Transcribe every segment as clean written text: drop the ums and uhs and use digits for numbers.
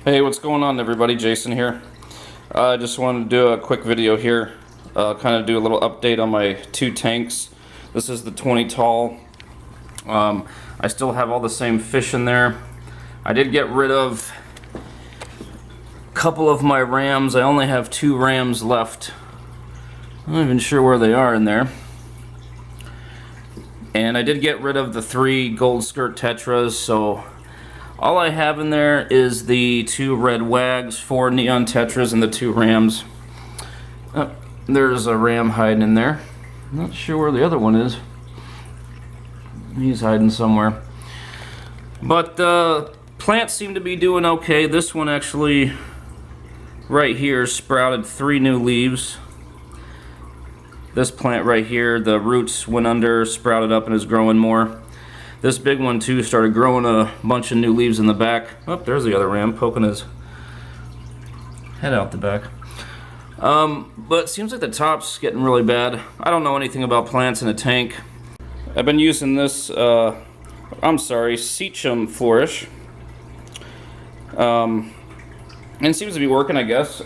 Hey, what's going on, everybody? Jason here. I just wanted to do a quick video here, kind of do a little update on my two tanks. This is the 20 tall. I still have all the same fish in there. I did get rid of a couple of my rams. I only have 2 rams left. I'm not even sure where they are in there. And I did get rid of the 3 gold skirt tetras, so all I have in there is the 2 red wags, 4 neon tetras, and the 2 rams. There's a ram hiding in there. I'm not sure where the other one is. He's hiding somewhere. But plants seem to be doing okay. This one actually, right here, sprouted 3 new leaves. This plant right here, the roots went under, sprouted up, and is growing more. This big one too started growing a bunch of new leaves in the back. Oh, there's the other ram poking his head out the back. But it seems like the top's getting really bad. I don't know anything about plants in a tank. I've been using this, Seachum Flourish. And it seems to be working, I guess.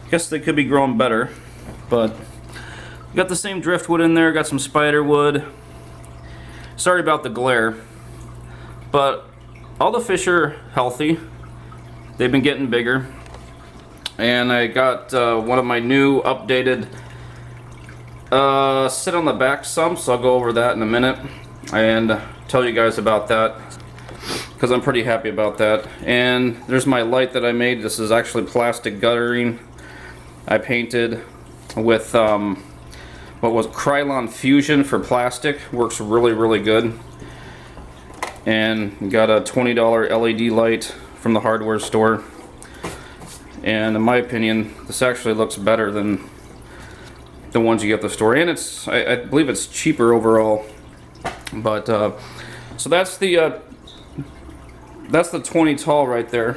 Guess they could be growing better. But got the same driftwood in there, got some spider wood. Sorry about the glare, but all the fish are healthy. They've been getting bigger, and I got one of my new updated sit on the back sumps. I'll go over that in a minute and tell you guys about that because I'm pretty happy about that. And there's my light that I made. This is actually plastic guttering I painted with what was Krylon Fusion for plastic. Works really good. And got a $20 LED light from the hardware store. And in my opinion, this actually looks better than the ones you get at the store. And it's, I believe it's cheaper overall. But so that's the 20 tall right there.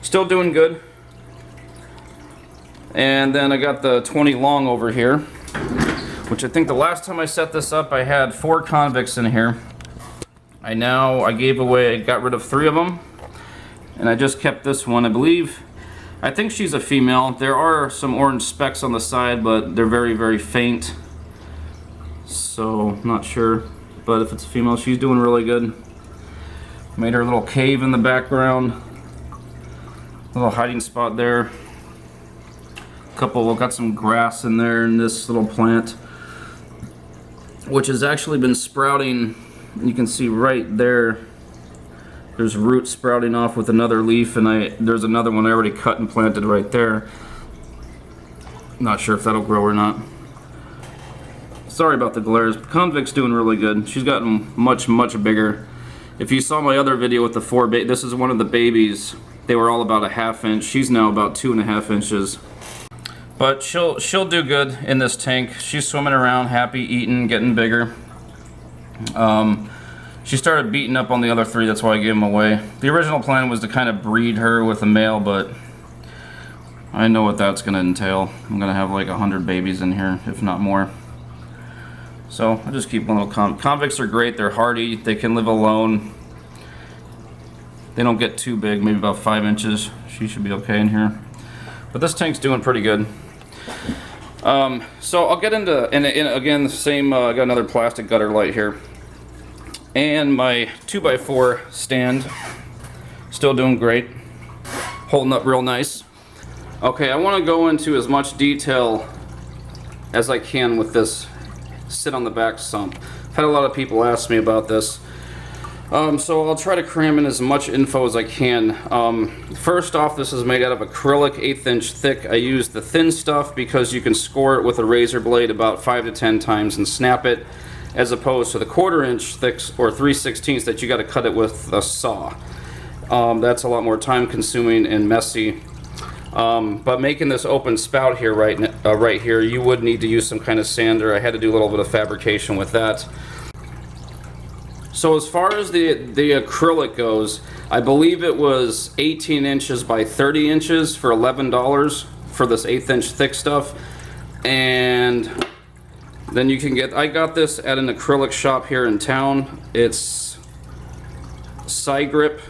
Still doing good. And then I got the 20 long over here, which I think the last time I set this up I had 4 convicts in here. I got rid of 3 of them, and I just kept this one. I think she's a female. There are some orange specks on the side, but they're very faint, so not sure. But if it's a female, she's doing really good. Made her a little cave in the background, little hiding spot there. Got some grass in there in this little plant, which has actually been sprouting. You can see right there, there's roots sprouting off with another leaf, and there's another one I already cut and planted right there. Not sure if that'll grow or not. Sorry about the glares. Convict's doing really good. She's gotten much bigger. If you saw my other video with the 4 this is one of the babies. They were all about a ½ inch. She's now about 2½ inches. But she'll do good in this tank. She's swimming around, happy, eating, getting bigger. She started beating up on the other 3, that's why I gave them away. The original plan was to kind of breed her with a male, but I know what that's going to entail. I'm going to have like 100 babies in here, if not more. So I'll just keep one little convicts are great. They're hardy. They can live alone. They don't get too big, maybe about 5 inches. She should be okay in here. But this tank's doing pretty good. So I'll get into, and again, the same, I got another plastic gutter light here. And my 2x4 stand, still doing great. Holding up real nice. Okay, I want to go into as much detail as I can with this sit on the back sump. I've had a lot of people ask me about this. So I'll try to cram in as much info as I can. First off, this is made out of acrylic, 1/8 inch thick. I use the thin stuff because you can score it with a razor blade about 5 to 10 times and snap it, as opposed to the 1/4 inch thick or 3/16 that you got to cut it with a saw. That's a lot more time consuming and messy. But making this open spout here right here, you would need to use some kind of sander. I had to do a little bit of fabrication with that. So as far as the acrylic goes, I believe it was 18 inches by 30 inches for $11 for this 1/8 inch thick stuff. And then you can I got this at an acrylic shop here in town. It's Grip.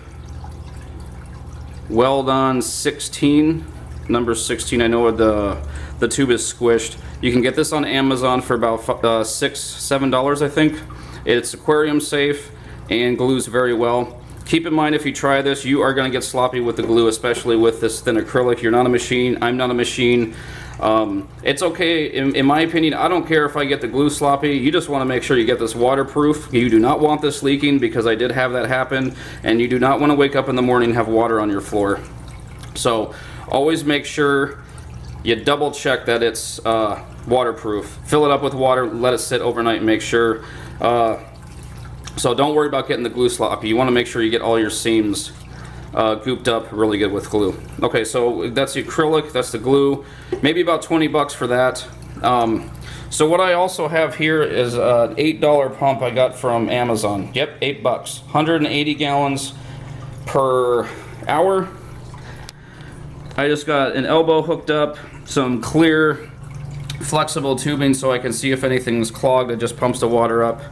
weld on 16, number 16. I know the tube is squished. You can get this on Amazon for about $6-7, I think. It's aquarium safe and glues very well. Keep in mind, if you try this, you are going to get sloppy with the glue, especially with this thin acrylic. You're not a machine. I'm not a machine. It's okay, in my opinion. I don't care if I get the glue sloppy. You just want to make sure you get this waterproof. You do not want this leaking, because I did have that happen, and you do not want to wake up in the morning and have water on your floor. So always make sure you double check that it's waterproof. Fill it up with water, let it sit overnight, and make sure. So don't worry about getting the glue sloppy. You want to make sure you get all your seams gooped up really good with glue. Okay, so that's the acrylic, that's the glue. Maybe about 20 bucks for that. So what I also have here is an $8 pump I got from Amazon. Yep, 8 bucks. 180 gallons per hour. I just got an elbow hooked up, some clear flexible tubing so I can see if anything's clogged. It just pumps the water up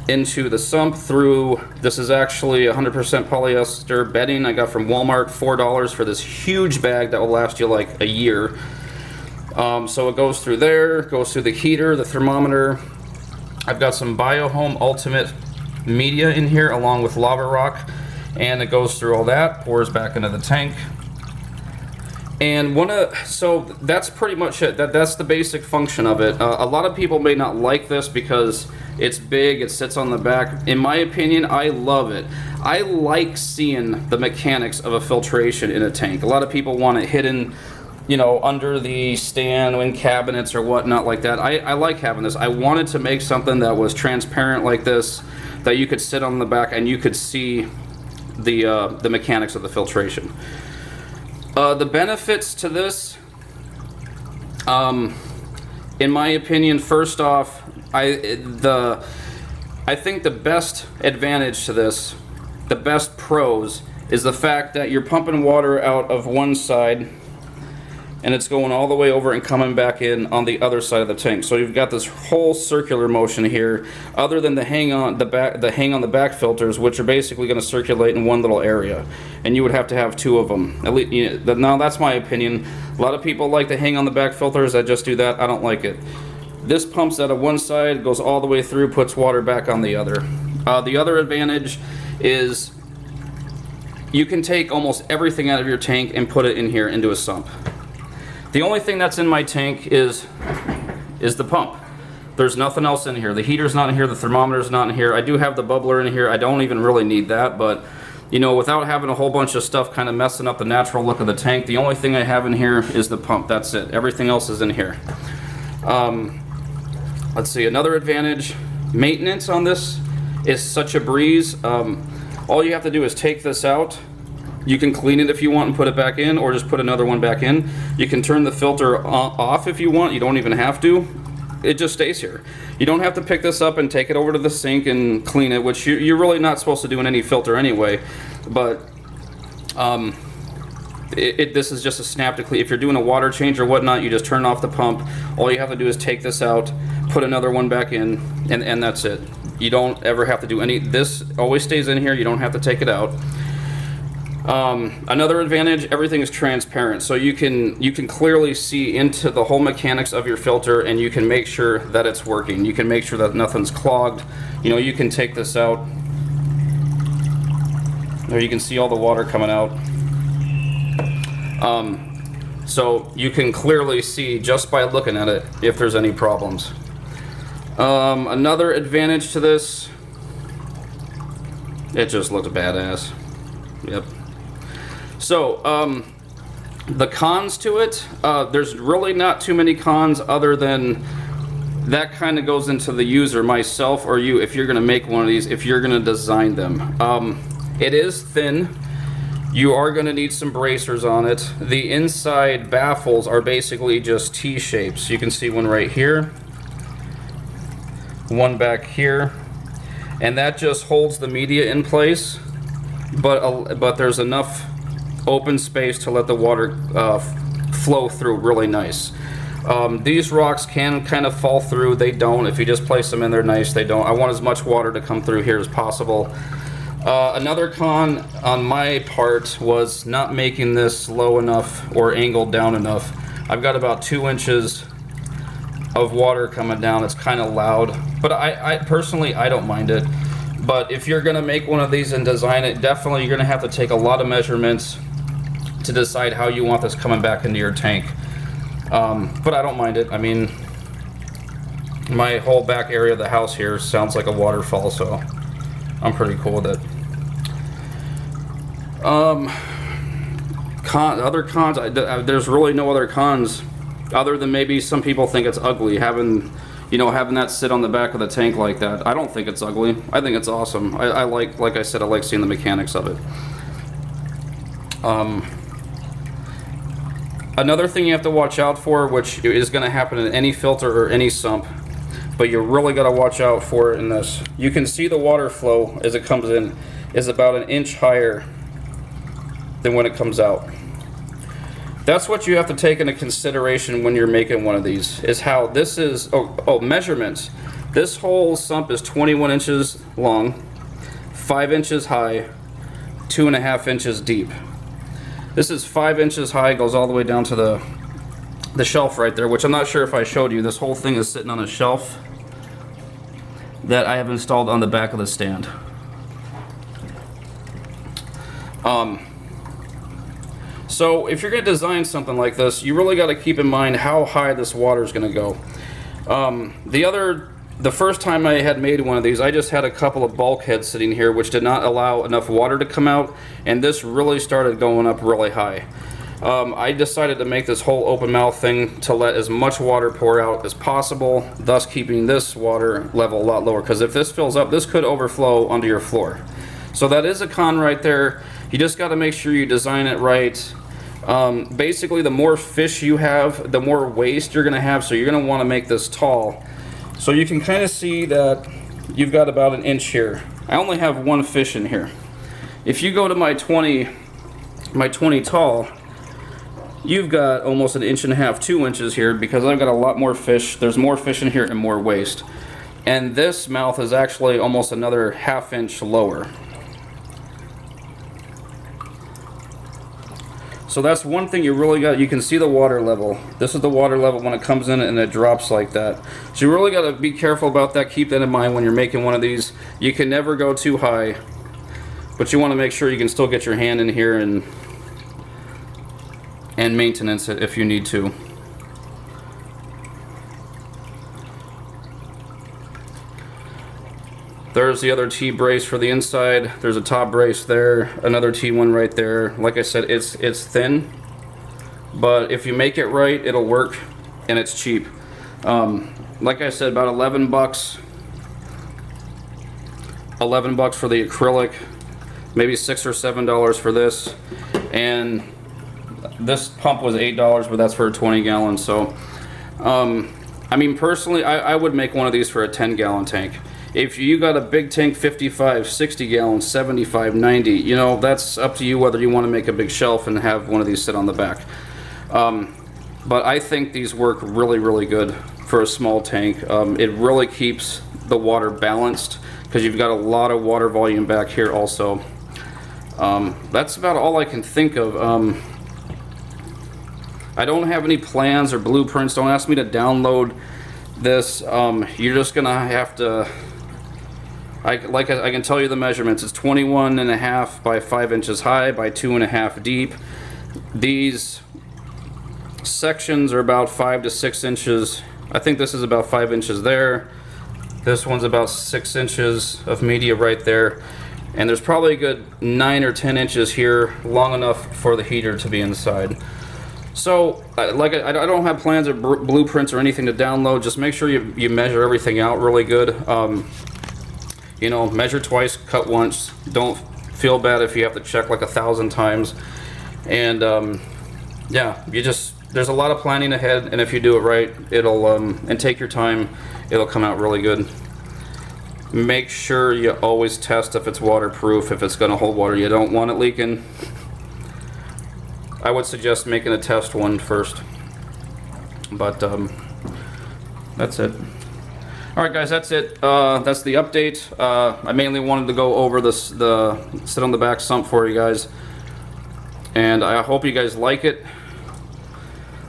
into the sump through, this is actually 100% polyester bedding I got from Walmart, $4 for this huge bag that will last you like a year. So it goes through there, goes through the heater, the thermometer. I've got some BioHome Ultimate media in here along with lava rock, and it goes through all that, pours back into the tank. And so that's pretty much it. That's the basic function of it. A lot of people may not like this because it's big, it sits on the back. In my opinion, I love it. I like seeing the mechanics of a filtration in a tank. A lot of people want it hidden, you know, under the stand in cabinets or whatnot like that. I like having this. I wanted to make something that was transparent like this, that you could sit on the back and you could see the mechanics of the filtration. The benefits to this, in my opinion, first off, I think the best advantage to this, the best pros, is the fact that you're pumping water out of one side and it's going all the way over and coming back in on the other side of the tank. So you've got this whole circular motion here, other than the hang on the back filters, which are basically going to circulate in one little area, and you would have to have two of them. At least, you know, now that's my opinion. A lot of people like to hang on the back filters. I just do that. I don't like it. This pumps out of one side, goes all the way through, puts water back on the other. The other advantage is you can take almost everything out of your tank and put it in here into a sump. The only thing that's in my tank is the pump. There's nothing else in here. The heater's not in here, the thermometer's not in here. I do have the bubbler in here. I don't even really need that, but you know, without having a whole bunch of stuff kind of messing up the natural look of the tank, the only thing I have in here is the pump. That's it. Everything else is in here. Let's see, another advantage, maintenance on this is such a breeze. All you have to do is take this out. You can clean it if you want and put it back in, or just put another one back in. You can turn the filter off if you want. You don't even have to. It just stays here. You don't have to pick this up and take it over to the sink and clean it, which you're really not supposed to do in any filter anyway. But this is just a snap to clean. If you're doing a water change or whatnot, you just turn off the pump. All you have to do is take this out, put another one back in, and that's it. You don't ever have to do any. This always stays in here. You don't have to take it out. Another advantage, everything is transparent, so you can clearly see into the whole mechanics of your filter, and you can make sure that it's working. You can make sure that nothing's clogged. You know, you can take this out. There you can see all the water coming out. So you can clearly see just by looking at it if there's any problems. Another advantage to this, it just looks badass. Yep. So, the cons to it, there's really not too many cons other than that kind of goes into the user, myself or you, if you're going to make one of these, if you're going to design them. It is thin. You are going to need some bracers on it. The inside baffles are basically just T-shapes. You can see one right here, one back here, and that just holds the media in place. But there's enough open space to let the water flow through really nice. These rocks can kind of fall through. They don't. If you just place them in there nice, they don't. I want as much water to come through here as possible. Another con on my part was not making this low enough or angled down enough. I've got about 2 inches of water coming down. It's kind of loud, but I personally, I don't mind it. But if you're gonna make one of these and design it, definitely you're gonna have to take a lot of measurements to decide how you want this coming back into your tank. But I don't mind it. I mean, my whole back area of the house here sounds like a waterfall, so I'm pretty cool with it. Other cons, there's really no other cons other than maybe some people think it's ugly having that sit on the back of the tank like that. I don't think it's ugly. I think it's awesome. I like I said, I like seeing the mechanics of it. Another thing you have to watch out for, which is going to happen in any filter or any sump, but you really got to watch out for it in this. You can see the water flow as it comes in is about 1 inch higher than when it comes out. That's what you have to take into consideration when you're making one of these, is how this is, measurements. This whole sump is 21 inches long, 5 inches high, 2.5 inches deep. This is 5 inches high, goes all the way down to the shelf right there, which I'm not sure if I showed you. This whole thing is sitting on a shelf that I have installed on the back of the stand. So if you're going to design something like this, you really got to keep in mind how high this water is going to go. The first time I had made one of these, I just had a couple of bulkheads sitting here which did not allow enough water to come out, and this really started going up really high. I decided to make this whole open mouth thing to let as much water pour out as possible, thus keeping this water level a lot lower, because if this fills up, this could overflow onto your floor. So that is a con right there. You just got to make sure you design it right. Basically, the more fish you have, the more waste you're going to have, so you're going to want to make this tall. So you can kind of see that you've got about 1 inch here. I only have 1 fish in here. If you go to my 20 tall, you've got almost 1.5 inches, 2 inches here, because I've got a lot more fish. There's more fish in here and more waste. And this mouth is actually almost another 1/2 inch lower. So that's one thing you really got. You can see the water level. This is the water level when it comes in and it drops like that. So you really got to be careful about that. Keep that in mind when you're making one of these. You can never go too high, but you want to make sure you can still get your hand in here and maintenance it if you need to. There's the other T-brace for the inside. There's a top brace there, another T1 right there. Like I said, it's thin, but if you make it right, it'll work, and it's cheap. Like I said, about 11 bucks. 11 bucks for the acrylic, maybe $6 or $7 for this, and this pump was $8, but that's for a 20-gallon. So, I mean, personally, I would make one of these for a 10-gallon tank. If you got a big tank, 55, 60 gallons, 75, 90, you know, that's up to you whether you want to make a big shelf and have one of these sit on the back. But I think these work really, really good for a small tank. It really keeps the water balanced because you've got a lot of water volume back here also. That's about all I can think of. I don't have any plans or blueprints. Don't ask me to download this. You're just gonna have to, I can tell you the measurements. It's 21.5 by 5 inches high by 2.5 deep. These sections are about 5 to 6 inches. I think this is about 5 inches there. This one's about 6 inches of media right there. And there's probably a good 9 or 10 inches here, long enough for the heater to be inside. So, I don't have plans or blueprints or anything to download. Just make sure you measure everything out really good. You know, measure twice, cut once. Don't feel bad if you have to check like 1,000 times. And yeah, there's a lot of planning ahead, and if you do it right, it'll and take your time, it'll come out really good. Make sure you always test if it's waterproof, if it's going to hold water. You don't want it leaking. I would suggest making a test one first, but that's it. Alright guys, that's it. That's the update. I mainly wanted to go over the sit on the back sump for you guys. And I hope you guys like it.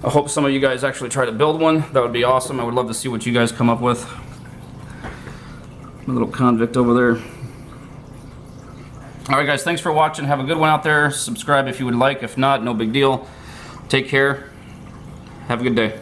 I hope some of you guys actually try to build one. That would be awesome. I would love to see what you guys come up with. A little convict over there. Alright guys, thanks for watching. Have a good one out there. Subscribe if you would like. If not, no big deal. Take care. Have a good day.